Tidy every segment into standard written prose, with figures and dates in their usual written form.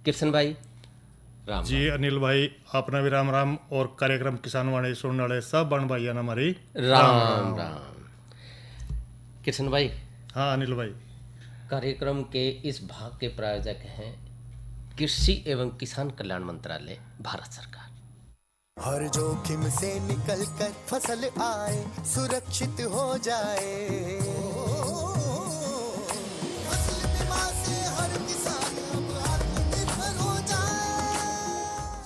कृष्ण भाई राम जी अनिल भाई, अपना भी राम राम और कार्यक्रम किसान वाणी सुनने वाले सब बन भाइया ना हमारी राम राम। कृष्ण भाई, हाँ अनिल भाई, कार्यक्रम के इस भाग के प्रायोजक हैं कृषि एवं किसान कल्याण मंत्रालय, भारत सरकार। हर जोखिम से निकल कर फसल आए, सुरक्षित हो जाए। फसल बीमा से हर किसान अब आत्मनिर्भर हो जाए।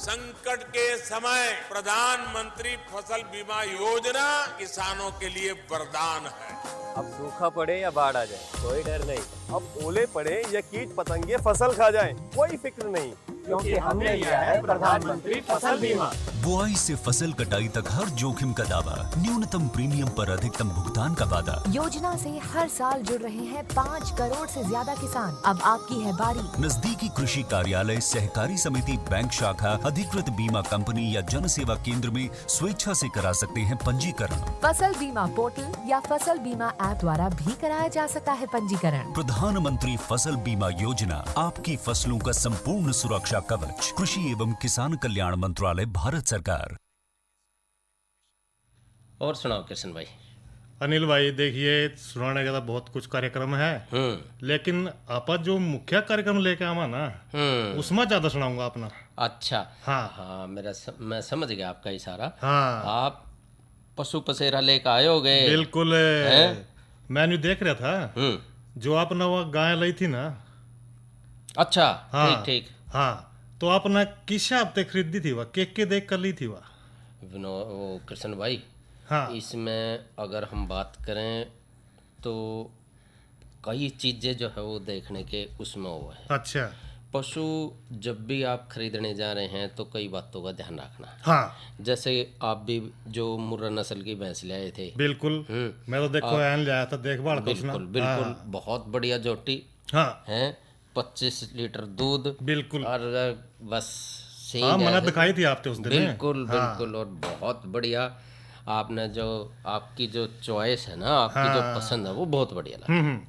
संकट के समय प्रधानमंत्री फसल बीमा योजना किसानों के लिए वरदान है। अब सूखा पड़े या बाढ़ आ जाए कोई डर नहीं, अब ओले पड़े या कीट पतंगे फसल खा जाए कोई फिक्र नहीं, क्योंकि हमने लिया है प्रधानमंत्री फसल बीमा। बुआई से फसल कटाई तक हर जोखिम का दावा, न्यूनतम प्रीमियम पर अधिकतम भुगतान का वादा। योजना से हर साल जुड़ रहे हैं 5 करोड़ से ज्यादा किसान। अब आपकी है बारी। नजदीकी कृषि कार्यालय, सहकारी समिति, बैंक शाखा, अधिकृत बीमा कंपनी या जन सेवा केंद्र में स्वेच्छा से करा सकते हैं पंजीकरण। फसल बीमा पोर्टल या फसल बीमा ऐप द्वारा भी कराया जा सकता है पंजीकरण। प्रधानमंत्री फसल बीमा योजना, आपकी फसलों का संपूर्ण सुरक्षा कवच। कृषि एवं किसान कल्याण मंत्रालय, भारत सरकार। और सुनाओ कृष्ण भाई। अनिल भाई देखिए, सुनाने का तो बहुत कुछ कार्यक्रम है, लेकिन आप जो मुख्य कार्यक्रम लेके आवा ना, उसमें ज्यादा सुनाऊंगा अपना। अच्छा, हाँ हाँ, मैं समझ गया आपका इशारा। हाँ आप पशु पसेरा लेकर आए हो गए। बिल्कुल, मैंने देख रहा था जो आपने वो गाय लाई थी ना। अच्छा, हाँ ठीक ठीक। हाँ, तो आपने किस हफ्ते खरीदी थी वह, के देख कर ली थी वह? वो कृष्ण भाई, हाँ इसमें अगर हम बात करें तो कई चीज़ें जो है वो देखने के उसमें वो है। अच्छा, पशु जब भी आप खरीदने जा रहे हैं तो कई बातों का ध्यान रखना है। हाँ जैसे आप भी जो मुर्रा नस्ल की भैंस ले आए थे। बिल्कुल, मैं तो देखो एन ले आया था, देखभाल कर उसना। बिल्कुल बिल्कुल, बहुत बढ़िया जोटी हाँ है, 25 लीटर दूध। बिल्कुल, और बस सींग हाँ है। मैंने दिखाई थी आपने उस दिन। बिल्कुल बिल्कुल, और बहुत बढ़िया। आपने जो आपकी जो चॉइस है ना, आपकी जो पसंद है वो बहुत बढ़िया लगा।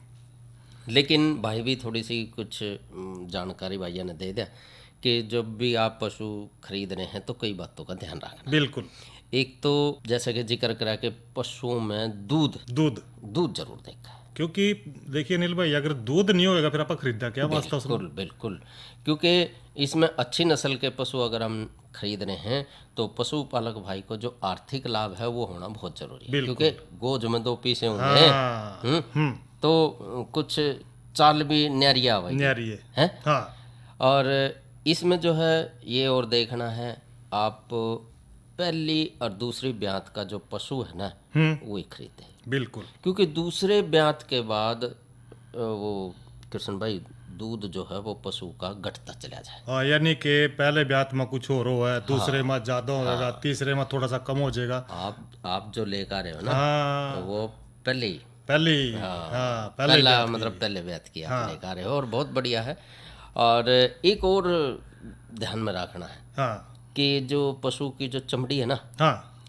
लेकिन भाई भी थोड़ी सी कुछ जानकारी भैया ने दे दिया कि जब भी आप पशु खरीद रहे हैं तो कई बातों का ध्यान रखना। बिल्कुल, एक तो जैसे कि जिक्र करा कि पशुओं में दूध जरूर देखा है। क्योंकि देखिए अनिल भाई, अगर दूध नहीं होगा फिर आप खरीदा क्या वास्ता उसमें? बिल्कुल बिल्कुल, क्योंकि इसमें अच्छी नस्ल के पशु अगर हम खरीद रहे हैं तो पशुपालक भाई को जो आर्थिक लाभ है वो होना बहुत जरूरी है। क्योंकि गोज में 2 पीसे होंगे तो कुछ चाल भी न्यारिया न्यारी है। हाँ। और इसमें जो है ये और देखना है, आप पहली और दूसरी ब्यात का जो पशु है ना वो ही खरीदें। बिल्कुल, क्योंकि दूसरे ब्यात के बाद वो कृष्ण भाई दूध जो है वो पशु का घटता चला जाए। हाँ, यानी कि पहले ब्यात में कुछ और हो है, दूसरे में ज्यादा होगा, तीसरे में थोड़ा सा कम हो जाएगा। आप जो लेकर रहे हो ना, हाँ, वो पहले पहला मतलब पहले ब्यात की आप लेकर रहे हो, और बहुत बढ़िया है। और एक और ध्यान में रखना है कि जो पशु की जो चमड़ी है ना,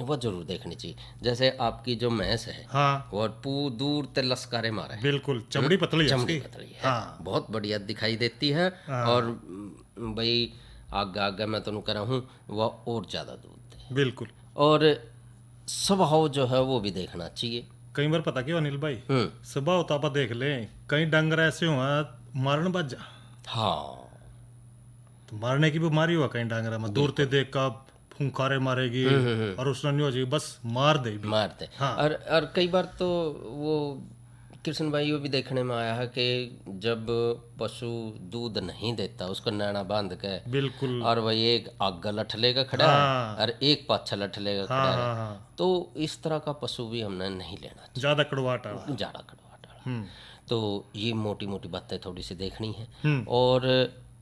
वो जरूर देखनी चाहिए। जैसे आपकी जो भैंस है और दूर ते लस्कारे मारे, बिल्कुल चमड़ी पतली है, बहुत बढ़िया दिखाई देती है। और भाई आगे मैं तो कह रहा हूँ वह और ज्यादा दूध दे। बिल्कुल, और स्वभाव जो है वो भी देखना चाहिए। कई बार पता क्यों अनिल भाई, स्वभाव तो आप देख ले, कई डंगर ऐसे हुआ मारन बज, हाँ, तो मारने की बीमारी हुआ कई डंगर में, दूर ते देख का फुंकारे मारेगी और उसने नहीं हो जाएगी, बस मार दे। हाँ। और कई बार तो वो कृष्ण भाई वो भी देखने में आया है कि जब पशु दूध नहीं देता उसको नैना बांध के, बिल्कुल, और वही एक आग लठले का खड़ा है और एक पाछा लठले का खड़ा है, तो इस तरह का पशु भी हमने नहीं लेना चाहिए, ज्यादा कड़वाटा। तो ये मोटी मोटी बातें थोड़ी सी देखनी है। और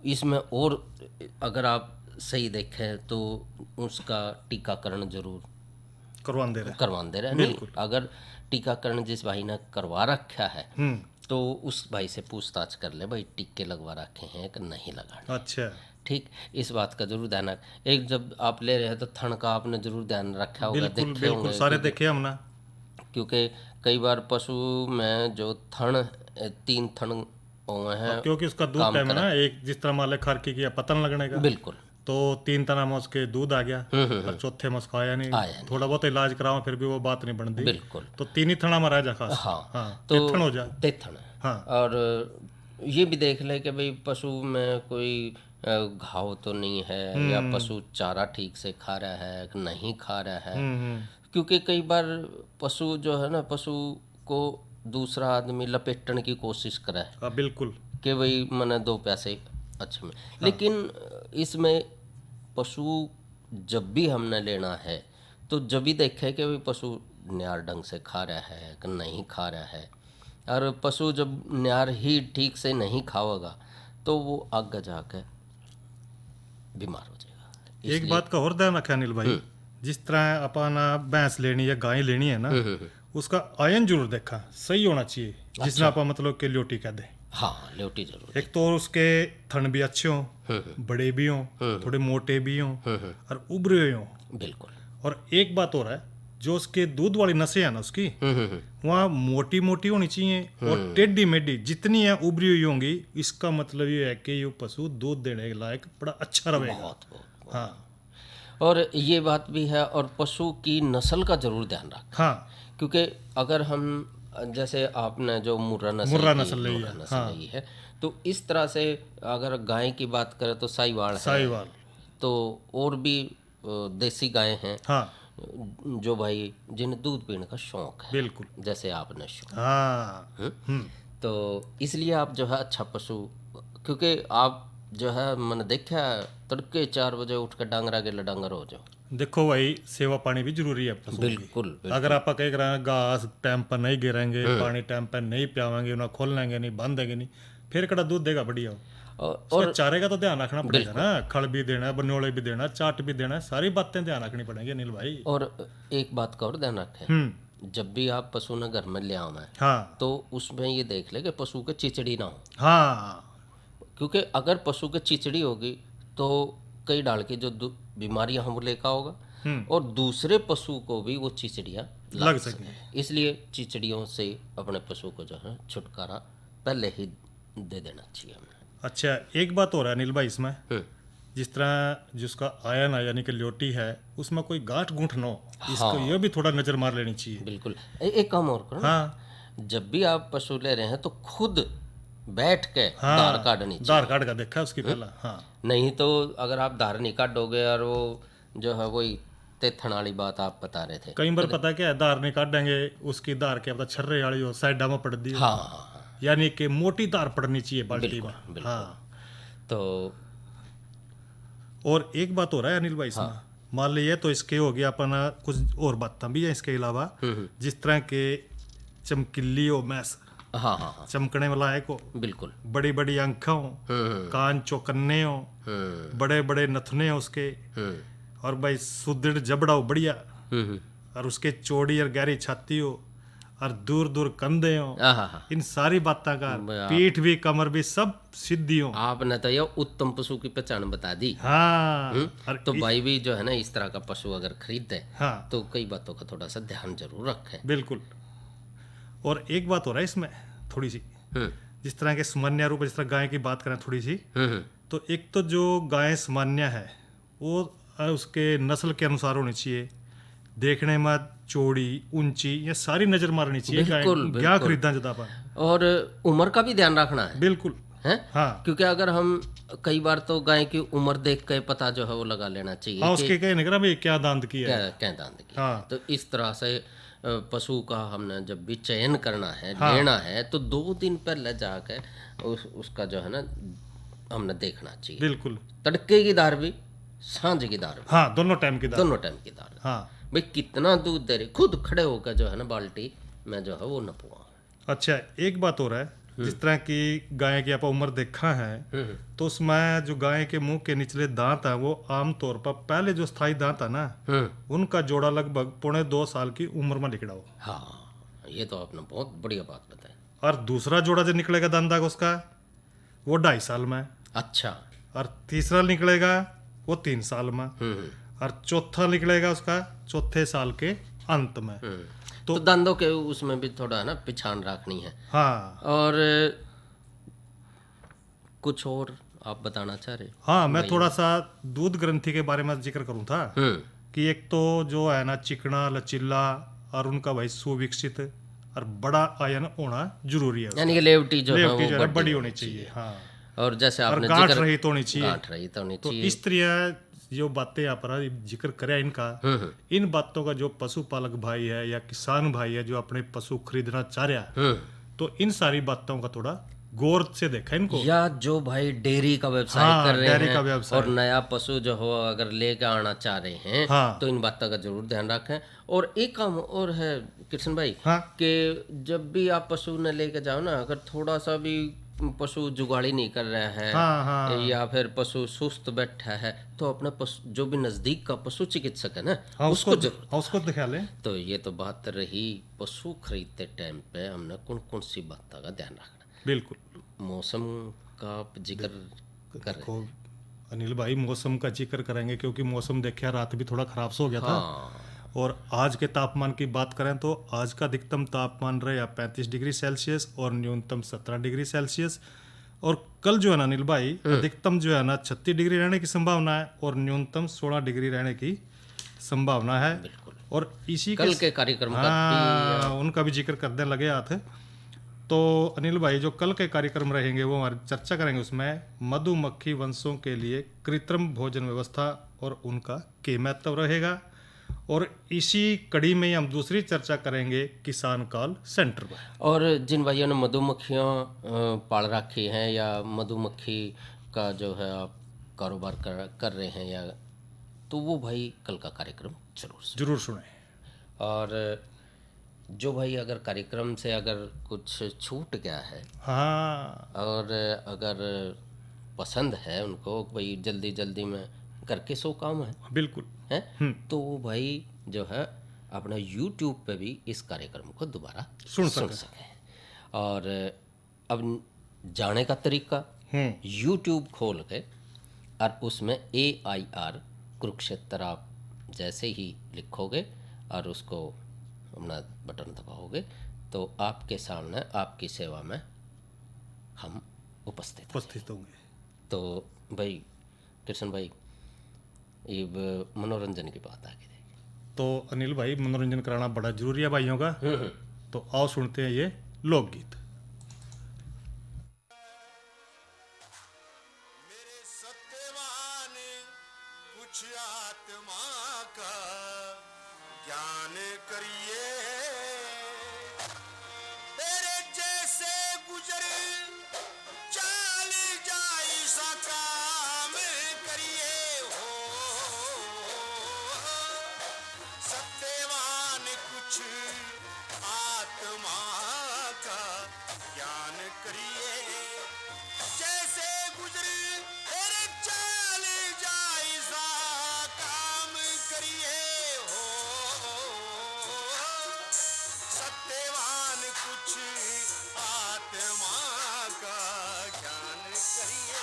इसमें और अगर आप सही देखें तो उसका टीकाकरण जरूर करवाते रहे। अगर टीकाकरण जिस भाई ने करवा रखा है तो उस भाई से पूछताछ कर ले, भाई टीके लगवा रखे हैं कि नहीं लगाने। अच्छा, ठीक, इस बात का जरूर ध्यान रख। एक जब आप ले रहे हैं तो थन का आपने जरूर ध्यान रखा होगा, देखे होंगे सारे देखे हमने। क्योंकि कई बार पशु में जो थन 3 थन हुए हैं। क्योंकि उसका दूध काम टाइम है करा। ना, एक जिस तरह मान ले खारकी किया पतन लगने का, बिल्कुल। तो 3 तना में उसके दूध आ गया और चौथे में उसका आया आया नहीं, नहीं। थोड़ा बहुत इलाज करावा फिर भी वो बात नहीं बनती, बिल्कुल। तो 3 ही थना में रह जा खास। हाँ, तो तेथन हो जा। तेथन है। हाँ। और ये भी देख ले कि भाई पशु में कोई घाव तो नहीं है, या पशु चारा ठीक से खा रहा है कि नहीं खा रहा है। क्योंकि कई बार पशु जो है ना, पशु को दूसरा आदमी लपेटने की कोशिश करे है बिल्कुल, कि भाई मैंने 2 पैसे अच्छे में। लेकिन इसमें पशु जब भी हमने लेना है तो जब भी देखे कि भाई पशु न्यार ढंग से खा रहा है कि नहीं खा रहा है। और पशु जब न्यार ही ठीक से नहीं खाओगा तो वो आगे जाके बीमार हो जाएगा। एक बात का और ध्यान रखा अनिल भाई, जिस तरह अपन भैंस लेनी या गाय लेनी है ना, उसका आयन जरूर देखा सही होना चाहिए, जिसने अपन मतलब के ल्योटी कह दे। हाँ, ल्योटी जरूर। एक तो उसके थन भी अच्छे हों, बड़े भी हों, थोड़े मोटे भी हों और उभरे हुए हों। बिल्कुल। और एक बात और है, जो उसके दूध वाली नसें हैं ना उसकी, वहाँ मोटी मोटी होनी चाहिए और टेढ़ी मेढ़ी जितनी है उभरी हुई होंगी, इसका मतलब ये है कि ये पशु दूध देने के लायक बड़ा अच्छा रहेगा। बहुत। हाँ। और ये बात भी है, और पशु की नस्ल का जरूर ध्यान रखें। हाँ, क्योंकि अगर हम, जैसे आपने जो मुर्रा नस्ल ली है, तो इस तरह से अगर गाय की बात करें तो साहिवाल है, तो और भी देसी गाय हैं। हाँ, जो भाई जिन्हें दूध पीने का शौक है, बिल्कुल, जैसे आपने शौक। हाँ। तो इसलिए आप जो है अच्छा पशु, क्योंकि आप जो है मैंने देखा तड़के 4 बजे उठ कर डांगरा के डांगर हो जाओ। देखो भाई, सेवा पानी भी जरूरी है पशु की। बिल्कुल। अगर आप कह रहे हैं घास टाइम पर नहीं गिराएंगे, पानी टाइम पर नहीं पियावेंगे, उन्हें खोलेंगे नहीं, बांधेंगे नहीं, फिर कड़ा दूध देगा बढ़िया। और चारे का तो ध्यान रखना पड़ेगा ना, खल भी देना, बनोले भी देना, चाट भी देना, सारी बातें ध्यान रखनी पड़ेंगी अनिल भाई। और एक बात का और ध्यान रखें, जब भी आप पशु ने घर में ले आना है, हाँ, तो उसमें ये देख ले कि पशु के चिचड़ी ना हो। हाँ, क्योंकि अगर पशु के चिचड़ी होगी तो कई डाल की जो बीमारियां हम लेकर होगा, और दूसरे पशु को भी वो चिचड़ियाँ लग सके। इसलिए चिचड़ियों से अपने पशु को जो है छुटकारा पहले ही दे देना चाहिए हमें। अच्छा, एक बात हो रहा है अनिल भाई इसमें, जिस तरह जिसका आयन है यानी कि ल्योटी है, उसमें कोई गांठ गूंठ न हो, इसको ये भी थोड़ा नजर मार लेनी चाहिए। बिल्कुल। एक काम और करो। हाँ, जब भी आप पशु ले रहे हैं तो खुद बैठ के धार काटनी चाहिए। धार काट का देखा उसकी पहला। हाँ, नहीं तो अगर आप धार नहीं काटोगे और वो जो है वही तेथन वाली बात आप बता रहे थे, कई बार पता क्या है, धार नहीं काटेंगे, उसकी धार क्या पता छर्रे वाली हो, साइडा में पड़ दी। हाँ, यानी कि मोटी धार पड़नी चाहिए बाल्टी में। हाँ, तो और एक बात हो रहा है अनिल भाई इसमें, मान लीजिए तो इसके हो गया अपना, कुछ और बातें भी है इसके अलावा, जिस तरह के चमकीली हो मैस, हाँ, चमकने वाला है को, बिल्कुल, बड़ी बड़ी आंखें हो, कान चौकन्ने हो, बड़े बड़े नथुने हो उसके, और भाई सुदृढ़ जबड़ा हो बढ़िया, और उसके चौड़ी और गहरी छाती हो, और दूर दूर कंधे हो, इन सारी बातों का, पीठ भी कमर भी सब सिद्धि हो। आपने तो ये उत्तम पशु की पहचान बता दी। हाँ, तो भाई भी जो है ना इस तरह का पशु अगर खरीदे, हाँ, तो कई बातों का थोड़ा सा ध्यान जरूर रखें। बिल्कुल। और एक बात हो रहा है इसमें थोड़ी सी, जिस तरह के सामान्य रूप, जिस तरह गाय की बात करें थोड़ी सी, तो एक तो जो गाय सामान्य है वो उसके नस्ल के अनुसार होनी चाहिए, देखने में चौड़ी ऊंची, ये सारी नजर मारनी चाहिए। बिल्कुल, क्या खरीदना ज्यादा पर, और उम्र का भी ध्यान रखना है। बिल्कुल है। हाँ, क्योंकि अगर हम कई बार तो गाय की उम्र देख के पता जो है वो लगा लेना चाहिए। हाँ, उसके क्या निकला भाई क्या दांत की है, क्या दांत की। हाँ, तो इस तरह से पशु का हमने जब भी चयन करना है, लेना है, तो 2 दिन पहले जाके उसका जो है ना हमने देखना चाहिए। बिल्कुल, तड़के की दार भी, सांझ की दार भी, हाँ, दोनों टाइम की दार। हाँ, भाई कितना दूध दे रही, खुद खड़े होकर जो है ना बाल्टी में जो है वो नपवा। अच्छा, एक बात हो रहा है, जिस तरह की गाय की आप उम्र देखा है, तो उसमें जो गाय के मुंह के निचले दांत है वो आमतौर पर पहले जो स्थायी दांत है ना, उनका जोड़ा लगभग 1.25 साल की उम्र में निकला हो। हाँ, ये तो आपने बहुत बढ़िया बात बताई। और दूसरा जोड़ा जो निकलेगा दांत उसका वो 2.5 साल में। अच्छा। और तीसरा निकलेगा वो 3 साल में, और चौथा निकलेगा उसका 4थे साल के अंत में। तो दांतों के उसमें भी थोड़ा ना पिछान रखनी है। हाँ, और कुछ और आप बताना चाह रहे? हाँ, मैं थोड़ा सा दूध ग्रंथि के बारे में जिक्र करूँ था कि एक तो जो है ना चिकना लचीला और उनका भाई सुविकसित और बड़ा आयन होना जरूरी है, यानी कि लेवटी जो है लेवटी जो वो है बड़ी होनी चाहिए। हाँ, और जैसे और आपने गांठ जिक्र रहित होनी चाहिए। गांठ रहित होनी तो चाहिए। इस तरह जो बातें यहाँ पर जिक्र करे इनका, इन बातों का जो पशुपालक भाई है या किसान भाई है जो अपने पशु खरीदना चाह रहा है, तो इन सारी बातों का थोड़ा गौर से देखा इनको। या जो भाई डेयरी का व्यवसाय हाँ, कर रहे डेयरी का हैं व्यवसाय। और नया पशु जो हो अगर लेके आना चाह रहे हैं, हाँ। तो इन बातों का जरूर ध्यान रखें। और एक काम और है कृष्ण भाई, हाँ। कि जब भी आप पशु न लेके जाओ ना, अगर थोड़ा सा भी पशु जुगाड़ी नहीं कर रहा है, हाँ। या फिर पशु सुस्त बैठा है, तो अपना पशु जो भी नजदीक का पशु चिकित्सक है ना, हाँ, उसको जरूर। उसको दिखा ले। तो ये तो बात रही पशु खरीदते टाइम पे हमने कौन कौन सी बातों का ध्यान रखना। बिल्कुल। मौसम का आप जिक्र कर रहे हैं। अनिल भाई, मौसम का जिक्र करेंगे क्योंकि मौसम देखिए रात भी थोड़ा खराब सा हो गया था। और आज के तापमान की बात करें तो आज का अधिकतम तापमान रहा 35 डिग्री सेल्सियस और न्यूनतम 17 डिग्री सेल्सियस। और कल जो है ना अनिल भाई, अधिकतम जो है ना 36 डिग्री रहने की संभावना है और न्यूनतम 16 डिग्री रहने की संभावना है। और इसी कल के कार्यक्रम का उनका भी जिक्र करने लगे हाथ। तो अनिल भाई, जो कल के कार्यक्रम रहेंगे वो हमारी चर्चा करेंगे, उसमें मधुमक्खी वंशों के लिए कृत्रिम भोजन व्यवस्था और उनका क्या महत्व रहेगा। और इसी कड़ी में हम दूसरी चर्चा करेंगे किसान कॉल सेंटर पर। और जिन भाइयों ने मधुमक्खियाँ पाल रखी हैं या मधुमक्खी का जो है आप कारोबार कर रहे हैं, या तो वो भाई कल का कार्यक्रम जरूर सुने। और जो भाई अगर कार्यक्रम से अगर कुछ छूट गया है, हाँ, और अगर पसंद है उनको भाई जल्दी जल्दी में करके 100 काम है, बिल्कुल है, तो वो भाई जो है अपना YouTube पे भी इस कार्यक्रम को दोबारा सुन सके। और अब जाने का तरीका, YouTube खोल के और उसमें AIR कुरुक्षेत्र आप जैसे ही लिखोगे और उसको अपना बटन दबाओगे, तो आपके सामने आपकी सेवा में हम उपस्थित होंगे। तो भाई कृष्ण भाई, ये मनोरंजन की बात आगे देगी। तो अनिल भाई, मनोरंजन कराना बड़ा जरूरी है भाइयों का। तो आओ सुनते हैं ये लोकगीत। मेरे सत्यवान कुछ आत्मा का ज्ञान करिए, तेरे जैसे गुजर चाल जाई सा काम करिए हो। सत्यवान कुछ आत्मा का ज्ञान करिए, जैसे गुजर तेरे चाल जाई सा काम करिए हो। सत्यवान कुछ आत्मा का ज्ञान करिए।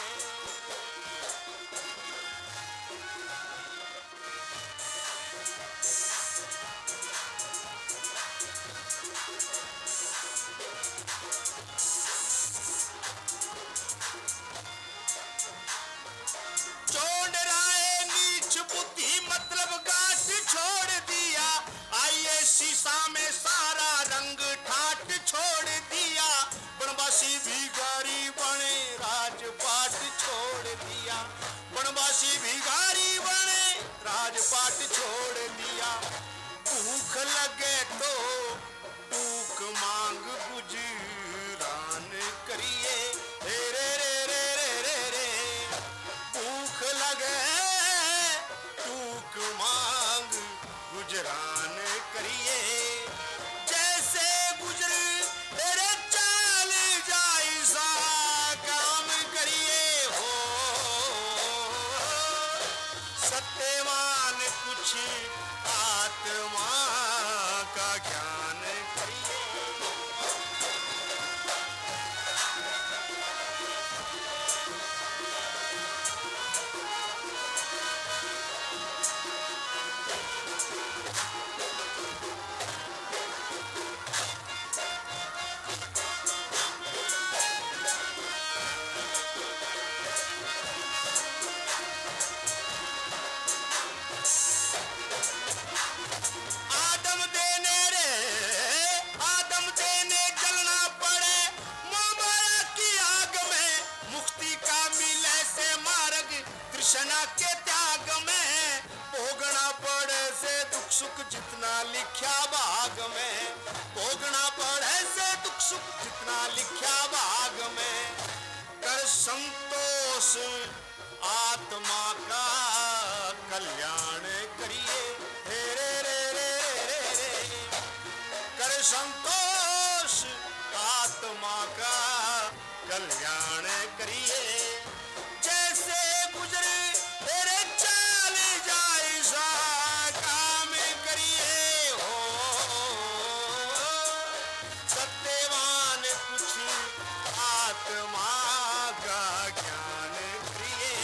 चोड़ राय नीच बुद्धि मतलब गाठ छोड़ दिया, आइए शीशा में सारा रंग ठाट छोड़ दिया। बनवासी भिखारी बने राजपाट छोड़ दिया, बनवासी भिखारी बने राजपाट छोड़ दिया। भूख लगे तो भूख मांग गुजरान करिए, रे रे रे रे रे रे रे। भूख लगे भूख मांग गुजरान करिए, जैसे गुजर तेरे चाल जाई सा काम करिए हो। सत्यवान कुछ आत्मा का ज्ञान सुख जितना लिखा भाग में, भोगना पड़े से दुख सुख जितना लिखा भाग में। कर संतोष आत्मा का कल्याण करिए, हे रे रे रे रे रे। कर संतोष आत्मा का कल्याण करिए। जैसे गुजरे तेरे चाल जाए सा काम करिए हो। सत्यवान कुछ आत्मा का ज्ञान करिए।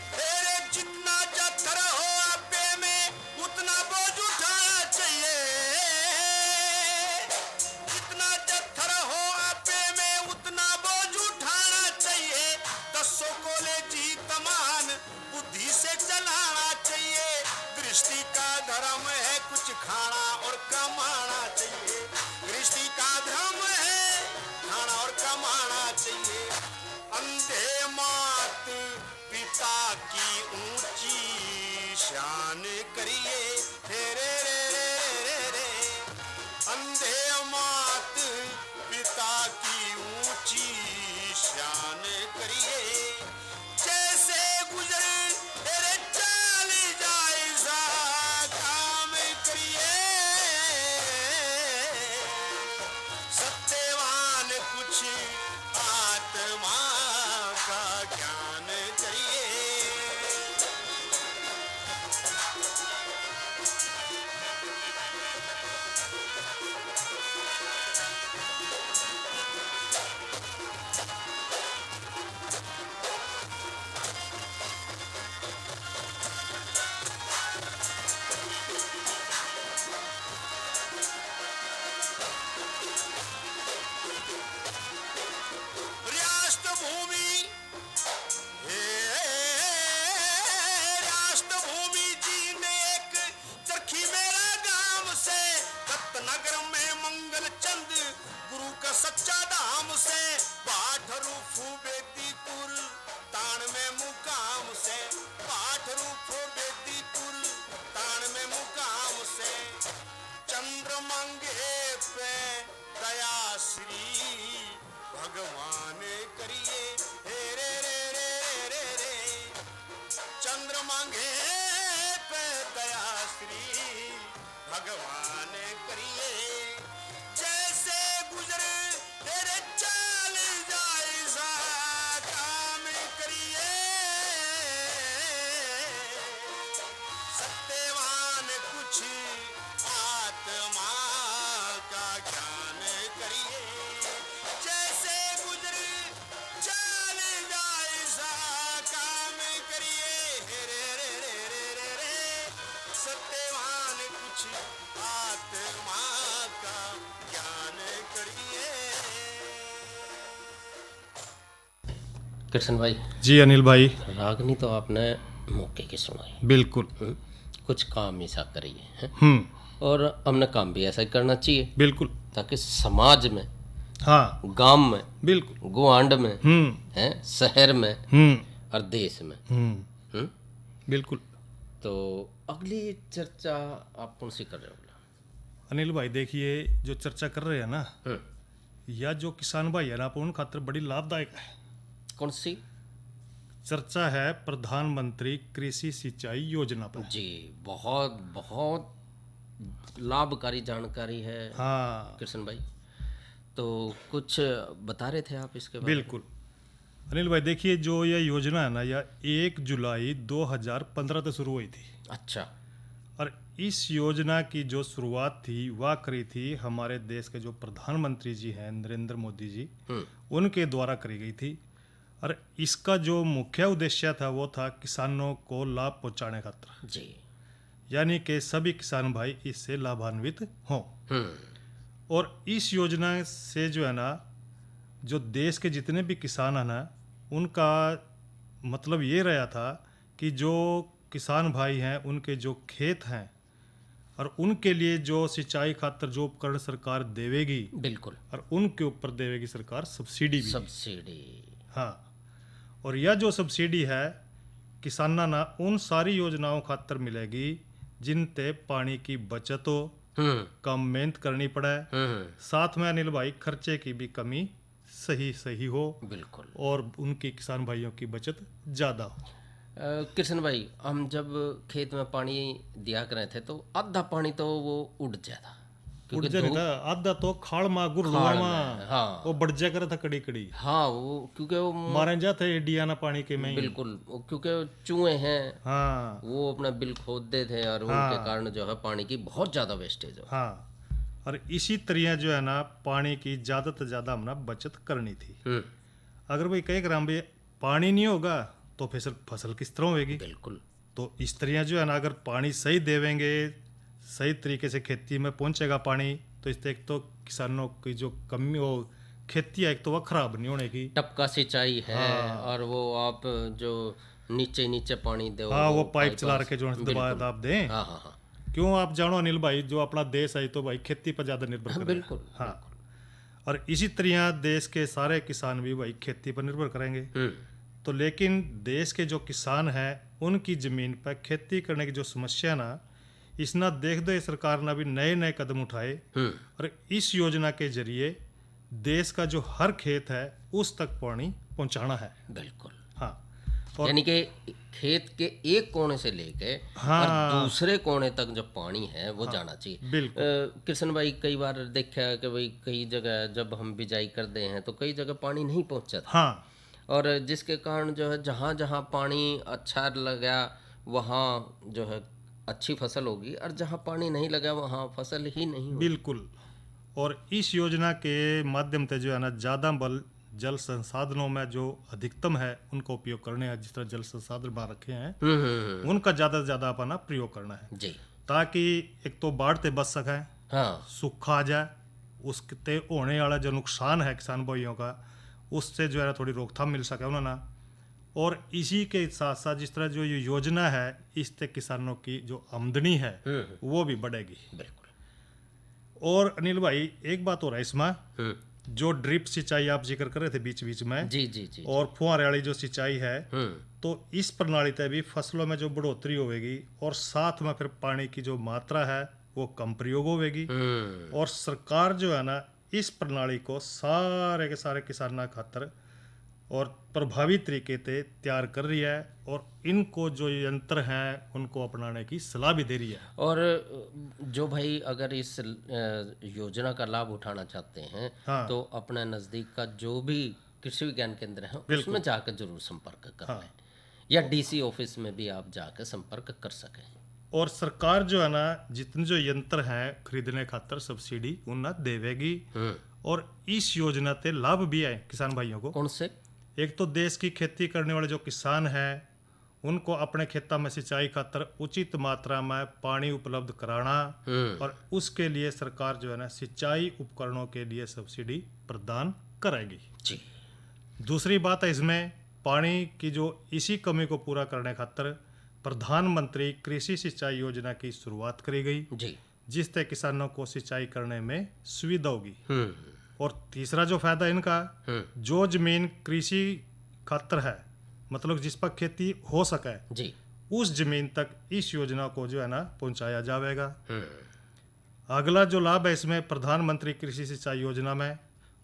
तेरे जितना जत्थर हो आपे में उतना बोझ उठाना चाहिए। जितना जत्थर हो आपे में उतना बोझ उठाना चाहिए। दसों कोले जी कमान बुद्धि से चलाना चाहिए। दृष्टि का धर्म है कुछ खाना और कमाना चाहिए। दृष्टि का धर्म है खाना और कमाना चाहिए। अंधे मात पिता की ऊंची शान करिए, हे रे रे रे रे रे। अंधे मात पिता की ऊंची शान करिए। जैसे गुजरे तेरे चाल जाए सा काम करिए। सत्यवान कुछ आत्मा का ज्ञान करिए। राष्ट्र भूमि राष्ट्र भूमि जी ने एक चरखी मेरा गांव से। दत्तनगर में मंगल चंद गुरु का सच्चा धाम से। पाठ रूफू बेदीपुर तान में मुकाम से। पाठ रूफू बेदीपुर तान में मुकाम से। चंद्र मांगे पे दया श्री भगवान करिए, हे रे रे रे रे रे। चंद्र मांगे पे दया श्री भगवान करिए। जैसे गुजरे तेरे चाल जाए सा काम करिए। सत्यवान कुछ आत्मा का ज्ञान करिए। जैसे गुजरे चाल जाए सा काम करिए, हे रे रे रे रे रे रे। सत्यवान कुछ आत्मा का ज्ञान करिए। कृष्ण भाई, जी अनिल भाई, रागनी तो आपने मौके की सुनाई। बिल्कुल। कुछ काम ऐसा करिए हैं? और हमने काम भी ऐसा ही करना चाहिए, बिल्कुल। ताकि समाज में, हाँ, गांव में, बिल्कुल, गुआंड में, हैं, शहर में और देश में। बिल्कुल। तो अगली चर्चा आप कौन सी कर रहे हो? अनिल भाई देखिए, जो चर्चा कर रहे हैं ना, या जो किसान भाई है ना, उन खातर बड़ी लाभदायक है। कौन सी चर्चा है? प्रधानमंत्री कृषि सिंचाई योजना पर। जी, बहुत बहुत लाभकारी जानकारी है। हाँ कृष्ण भाई, तो कुछ बता रहे थे आप इसके बारे में? बिल्कुल अनिल भाई, देखिए जो ये योजना है ना, यह 1 जुलाई 2015 से शुरू हुई थी। अच्छा। और इस योजना की जो शुरुआत थी वह करी थी हमारे देश के जो प्रधानमंत्री जी हैं नरेंद्र मोदी जी, उनके द्वारा करी गई थी। और इसका जो मुख्य उद्देश्य था वो था किसानों को लाभ पहुंचाने खातिर, जी, यानी कि सभी किसान भाई इससे लाभान्वित हों। और इस योजना से जो है ना, जो देश के जितने भी किसान हैं ना, उनका मतलब ये रहा था कि जो किसान भाई हैं उनके जो खेत हैं और उनके लिए जो सिंचाई खातर जो उपकरण सरकार देवेगी, बिल्कुल, और उनके ऊपर देवेगी सरकार सब्सिडी भी। सब्सिडी, हाँ, और यह जो सब्सिडी है किसाना ना उन सारी योजनाओं खातर मिलेगी जिनते पानी की बचत हो, कम मेहनत करनी पड़े, साथ में अनिल भाई खर्चे की भी कमी सही हो, बिल्कुल, और उनकी किसान भाइयों की बचत ज़्यादा हो। कृष्ण भाई, हम जब खेत में पानी दिया कर रहे थे तो आधा पानी तो वो उड़ जाता, उड़ जाने था, आधा तो खाड़ मा गुरलुआ मा, हाँ, वो बढ़ जा कर था कड़ी कड़ी, हाँ, वो क्योंकि वो मारे जाते डियाना पानी के में। बिल्कुल, क्योंकि चूहे हैं, हाँ, वो अपना बिल खोदते थे और उनके कारण जो है पानी की बहुत ज्यादा वेस्टेज हो। हाँ, और इसी तरह जो है ना पानी की ज़्यादा से ज़्यादा हमने बचत करनी थी। अगर भाई कई ग्राम भाई पानी नहीं होगा तो फिर फसल किस तरह होगी। बिल्कुल, तो इस तरह जो है ना अगर पानी सही देवेंगे, सही तरीके से खेती में पहुंचेगा पानी, तो इससे एक तो किसानों की जो कमी हो खेती है एक तो वह खराब नहीं होने की। टपका सिंचाई है, और वो आप जो नीचे नीचे पानी दो, हाँ, वो पाइप चला रखे जो दबा आप दें। हाँ हाँ हाँ, क्यों आप जानो अनिल भाई, जो अपना देश है तो भाई खेती पर ज़्यादा निर्भर करेगा। बिल्कुल, हाँ, और इसी तरह देश के सारे किसान भी भाई खेती पर निर्भर करेंगे। तो लेकिन देश के जो किसान हैं उनकी ज़मीन पर खेती करने की जो समस्या ना, इस ना देख दो सरकार ने भी नए नए कदम उठाए, और इस योजना के जरिए देश का जो हर खेत है उस तक पानी पहुंचाना है। बिल्कुल, हाँ, यानी कि खेत के एक कोने से लेके और दूसरे कोने तक जो पानी है वो जाना चाहिए। बिल्कुल। कृष्ण भाई, कई बार देखा है कि भाई कई जगह जब हम बिजाई करते हैं तो कई जगह पानी नहीं पहुंचता, हाँ, और जिसके कारण जो है जहाँ जहाँ पानी अच्छा लगा वहाँ जो है अच्छी फसल होगी, और जहाँ पानी नहीं लगा वहाँ फसल ही नहीं होगी। बिल्कुल। और इस योजना के माध्यम से जो है ना ज़्यादा बल जल संसाधनों में जो अधिकतम है उनको उपयोग करने हैं। जिस तरह जल संसाधन बना रखे हैं उनका ज़्यादा से ज़्यादा अपना प्रयोग करना है जी, ताकि एक तो बाढ़ से बच सकें, हाँ, सूखा आ जाए, उसके होने वाला जो नुकसान है किसान भाइयों का उससे जो है थोड़ी रोकथाम मिल सके उन्होंने। और इसी के साथ साथ जिस तरह जो ये योजना है इससे किसानों की जो आमदनी है वो भी बढ़ेगी। बिल्कुल। और अनिल भाई एक बात हो रहा है इसमें, जो ड्रिप सिंचाई आप जिक्र कर रहे थे बीच बीच में, जी जी जी, और फुहारे वाली जो सिंचाई है, तो इस प्रणाली से भी फसलों में जो बढ़ोतरी होगी और साथ में फिर पानी की जो मात्रा है वो कम प्रयोग होगी। और सरकार जो है ना इस प्रणाली को सारे के सारे किसानों खातर और प्रभावी तरीके से तैयार कर रही है, और इनको जो यंत्र हैं उनको अपनाने की सलाह भी दे रही है। और जो भाई अगर इस योजना का लाभ उठाना चाहते हैं, हाँ, तो अपने नज़दीक का जो भी कृषि विज्ञान केंद्र है उसमें जाकर जरूर संपर्क करें। हाँ, या डीसी ऑफिस में भी आप जाकर संपर्क कर सकें। और सरकार जो है ना जितने जो यंत्र हैं खरीदने खातर सब्सिडी उन्हें देवेगी। और इस योजना से लाभ भी है किसान भाइयों को। कौन से? एक तो देश की खेती करने वाले जो किसान हैं उनको अपने खेतों में सिंचाई खातर उचित मात्रा में पानी उपलब्ध कराना, और उसके लिए सरकार जो है ना सिंचाई उपकरणों के लिए सब्सिडी प्रदान करेगी जी। दूसरी बात है इसमें पानी की जो इसी कमी को पूरा करने खातर प्रधानमंत्री कृषि सिंचाई योजना की शुरुआत करी गई जी, जिससे किसानों को सिंचाई करने में सुविधा होगी। और तीसरा जो फायदा इनका, जो जमीन कृषि खातर है मतलब जिस पर खेती हो सके जी, उस जमीन तक इस योजना को जो है ना पहुंचाया जाएगा। अगला जो लाभ है इसमें प्रधानमंत्री कृषि सिंचाई योजना में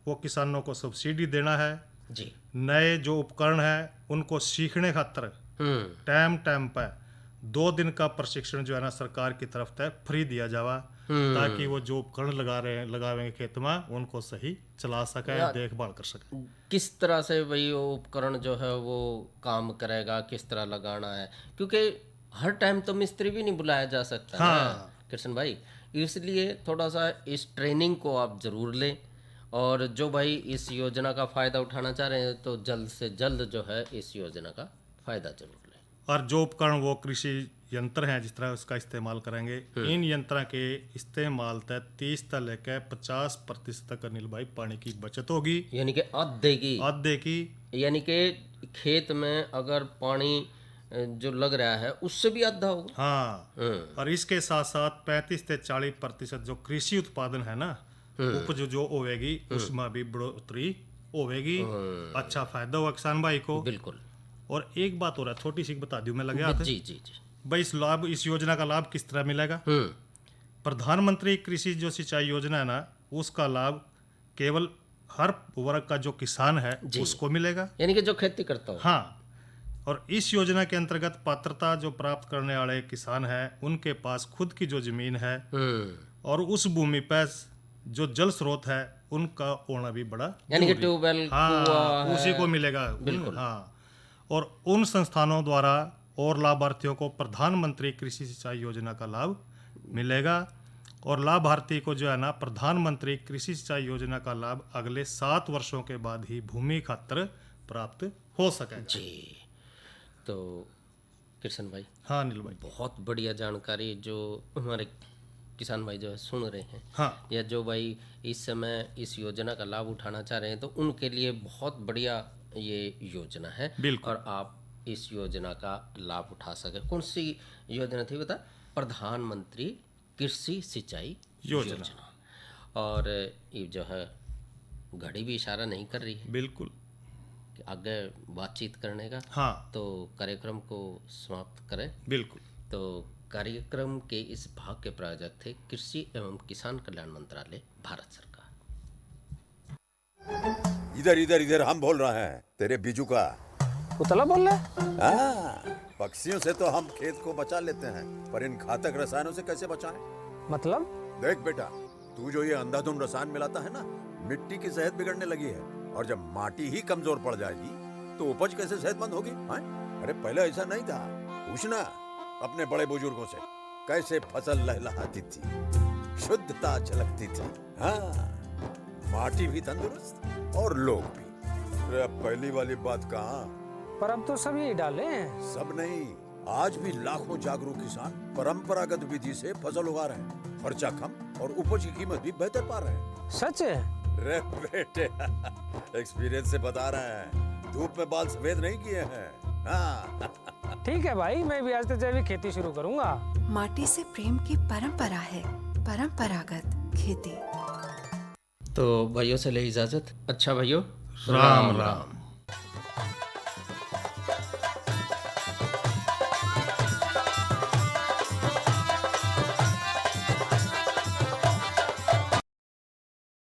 वो किसानों को सब्सिडी देना है जी। नए जो उपकरण है उनको सीखने खातर टाइम टाइम पर 2 दिन का प्रशिक्षण जो है ना सरकार की तरफ से फ्री दिया जावा, ताकि वो जो उपकरण लगावेंगे खेत में उनको सही चला सके, देखभाल कर सके। किस तरह से वही वो उपकरण जो है वो काम करेगा, किस तरह लगाना है, क्योंकि हर टाइम तो मिस्त्री भी नहीं बुलाया जा सकता है कृष्ण भाई, इसलिए थोड़ा सा इस ट्रेनिंग को आप जरूर लें। और जो भाई इस योजना का फ़ायदा उठाना चाह रहे हैं तो जल्द से जल्द जो है इस योजना का फ़ायदा जरूर लें। और जो उपकरण वो कृषि यंत्र हैं जिस तरह उसका इस्तेमाल करेंगे, इन यंत्रों के इस्तेमाल तक 30 से लेकर 50% तक अनिल भाई पानी की बचत होगी, यानी कि आधे की यानी कि खेत में अगर पानी जो लग रहा है उससे भी आधा होगा। हाँ, और इसके साथ साथ 35 से 40% जो कृषि उत्पादन है ना, उपज जो होगी उसमें भी बढ़ोतरी होगी, अच्छा फायदा होगा किसान भाई को। बिल्कुल। और एक बात हो रहा है, छोटी सी बता दूं मैं लगे हाथ। जी जी जी भाई इस योजना का लाभ किस तरह मिलेगा? प्रधानमंत्री कृषि जो सिंचाई योजना है ना, उसका लाभ केवल हर वर्ग का जो किसान है उसको मिलेगा, यानी कि जो खेती करता हो। हाँ, और इस योजना के अंतर्गत पात्रता जो प्राप्त करने वाले किसान हैं उनके पास खुद की जो जमीन है और उस भूमि पर जो जल स्रोत है उनका होना भी बड़ा, यानी कि ट्यूबवेल, हाँ, उसी को मिलेगा। बिल्कुल। हाँ, और उन संस्थानों द्वारा और लाभार्थियों को प्रधानमंत्री कृषि सिंचाई योजना का लाभ मिलेगा, और लाभार्थी को जो है ना प्रधानमंत्री कृषि सिंचाई योजना का लाभ अगले 7 वर्षों के बाद ही भूमि खातिर प्राप्त हो सकेगा। जी। तो कृष्ण भाई, हाँ नील भाई, बहुत बढ़िया जानकारी जो हमारे किसान भाई जो है सुन रहे हैं, हाँ, या जो भाई इस समय इस योजना का लाभ उठाना चाह रहे हैं, तो उनके लिए बहुत बढ़िया ये योजना है। बिल्कुल। और आप इस योजना का लाभ उठा सके। कौन सी योजना थी बता? प्रधानमंत्री कृषि सिंचाई योजना। और ये जो है घड़ी भी इशारा नहीं कर रही है बिल्कुल कि आगे बातचीत करने का। हाँ, तो कार्यक्रम को समाप्त करें। बिल्कुल। तो कार्यक्रम के इस भाग के प्रायोजक थे कृषि एवं किसान कल्याण मंत्रालय, भारत सरकार। इधर इधर इधर हम बोल रहे हैं तेरे बीजू का। पुतला बोल रहा है? हाँ, पक्षियों से तो हम खेत को बचा लेते हैं, पर इन घातक रसायनों से कैसे बचाएं? मतलब? देख बेटा, तू जो ये अंधाधुंध रसायन मिलाता है ना, मिट्टी की सेहत बिगड़ने लगी है, और जब माटी ही कमजोर पड़ जाएगी तो उपज कैसे सेहतमंद होगी? अरे पहले ऐसा नहीं था, पूछना अपने बड़े बुजुर्गों से, कैसे फसल लहलहाती थी, शुद्धता झलकती थी। हाँ, माटी भी तंदुरुस्त और लोग भी। अरे पहली वाली बात कहाँ? पर अब तो सब यही डाले हैं। सब नहीं, आज भी लाखों जागरूक किसान परंपरागत विधि से फसल उगा रहे हैं, खर्चा कम और उपज की कीमत भी बेहतर पा रहे हैं। सच है? रे बेटे, एक्सपीरियंस से बता रहे हैं, धूप में बाल सफेद नहीं किए हैं। हाँ। ठीक है भाई, मैं भी आज से जैविक खेती शुरू करूंगा। माटी से प्रेम की परंपरा है, परंपरागत खेती। तो भाइयों से ले इजाजत। अच्छा भाइयों, राम राम।